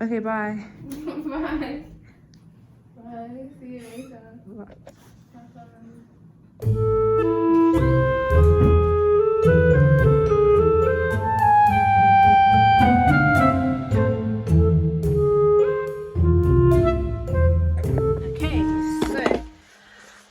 Okay, bye. Bye. Bye. See you later. Bye. Okay, so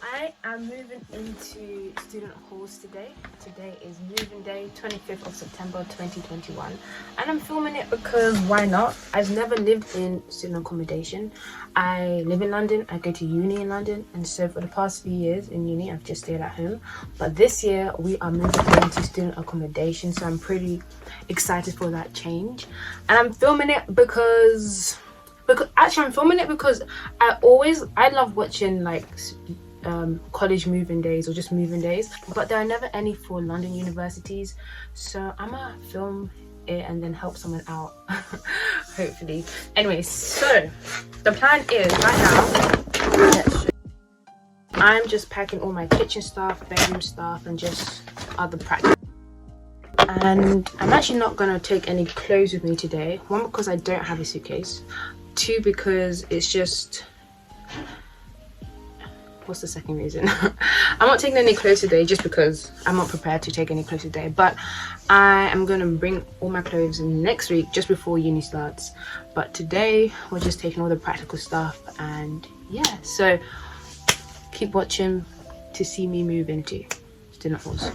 I am moving into student halls today. Today is moving day, 25th of September 2021, and I'm filming it because why not? I've never lived in student accommodation. I live in London, I go to uni in London, and so for the past few years in uni I've just stayed at home, but this year we are moving into student accommodation, so I'm pretty excited for that change. And I'm filming it because actually I'm filming it because I love watching like college moving days or just moving days, but there are never any for London universities, so I'm gonna film it and then help someone out hopefully. Anyway, so the plan is right now I'm just packing all my kitchen stuff, bedroom stuff, and just other practice. And I'm actually not gonna take any clothes with me today. One, because I don't have a suitcase. Two, because it's just, what's the second reason? I'm not taking any clothes today just because I'm not prepared to take any clothes today, but I am gonna bring all my clothes next week just before uni starts. But today we're just taking all the practical stuff, and yeah, so keep watching to see me move into student halls.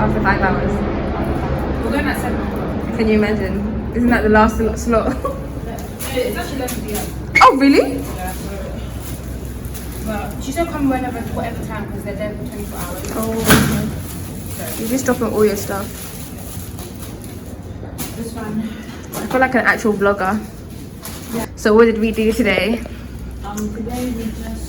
After 5 hours. We're going at 7. Can you imagine? Isn't that the last slot? It's actually 11 p.m. Oh, really? Yeah, so, but she said come whenever, whatever time, because they're there for 24 hours. Oh, okay. You're just dropping all your stuff. It's fine. I feel like an actual vlogger. Yeah. So what did we do today? Today we just...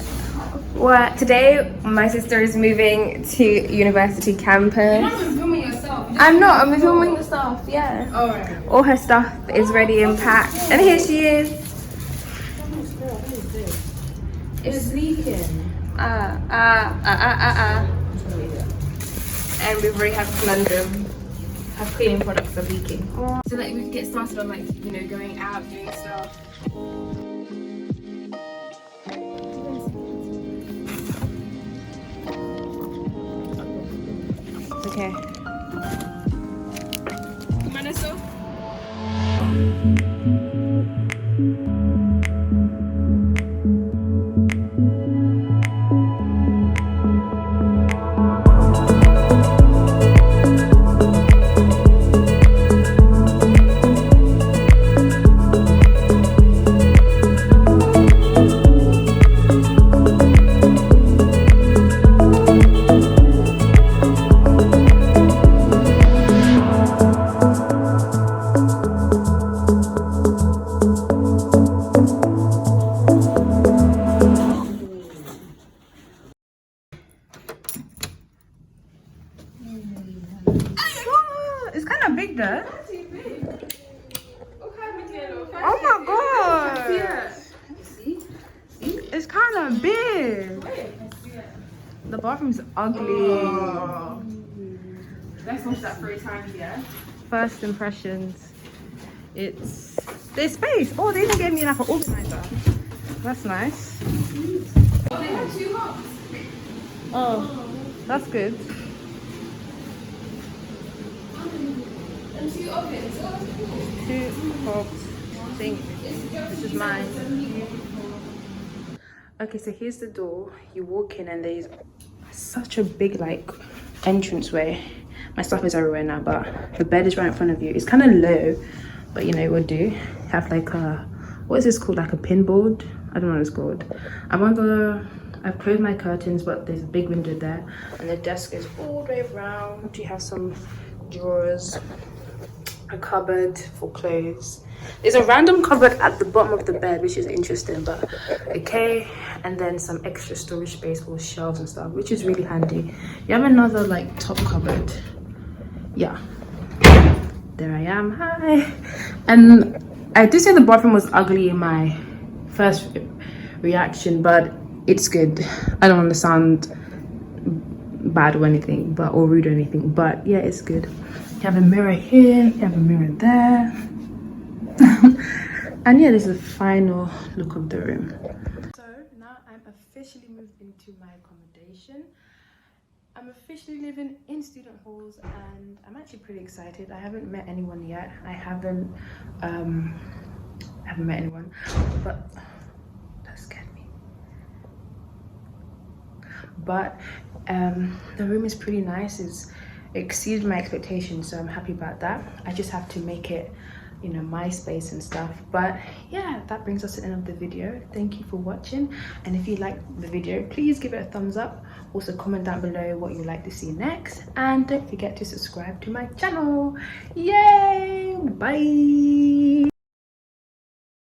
Well, today my sister is moving to university campus. You're not even filming yourself. I'm not, I'm filming the stuff, yeah. Alright. All her stuff is ready and packed. And here she is. It's leaking. And we've already had a conundrum. Her cleaning products are leaking. So that we can get started on, like, you know, going out, doing stuff. Okay. It's kind of big though. Oh my god! It's kind of big. The bathroom's ugly. Let's watch that 3 times, yeah? First impressions. There's space. Oh, they even gave me like an organizer. That's nice. Oh, that's good. And 2 ovens. 2 hobs. Sink. This is mine. Okay, so here's the door. You walk in and there's such a big like entranceway. My stuff is everywhere now, but the bed is right in front of you. It's kind of low, but you know it would do. Have like a, what is this called, like a pinboard? I don't know what it's called. I've closed my curtains, but there's a big window there, and the desk is all the way around. You have some drawers, a cupboard for clothes. There's a random cupboard at the bottom of the bed, which is interesting, but okay. And then some extra storage space for shelves and stuff, which is really handy. You have another like top cupboard. Yeah, there I am. Hi. And I did say the bathroom was ugly in my first reaction, but it's good. I don't want to sound bad or anything, but or rude or anything, but yeah, it's good. You have a mirror here, you have a mirror there. And yeah, this is the final look of the room. So now I'm officially moved into my accommodation. I'm officially living in student halls and I'm actually pretty excited. I haven't met anyone yet. I haven't met anyone, but that scared me. But the room is pretty nice. It exceeded my expectations, so I'm happy about that. I just have to make it, you know, my space and stuff. But yeah, that brings us to the end of the video. Thank you for watching, and if you liked the video, please give it a thumbs up. Also comment down below what you'd like to see next, and don't forget to subscribe to my channel. Yay! Bye.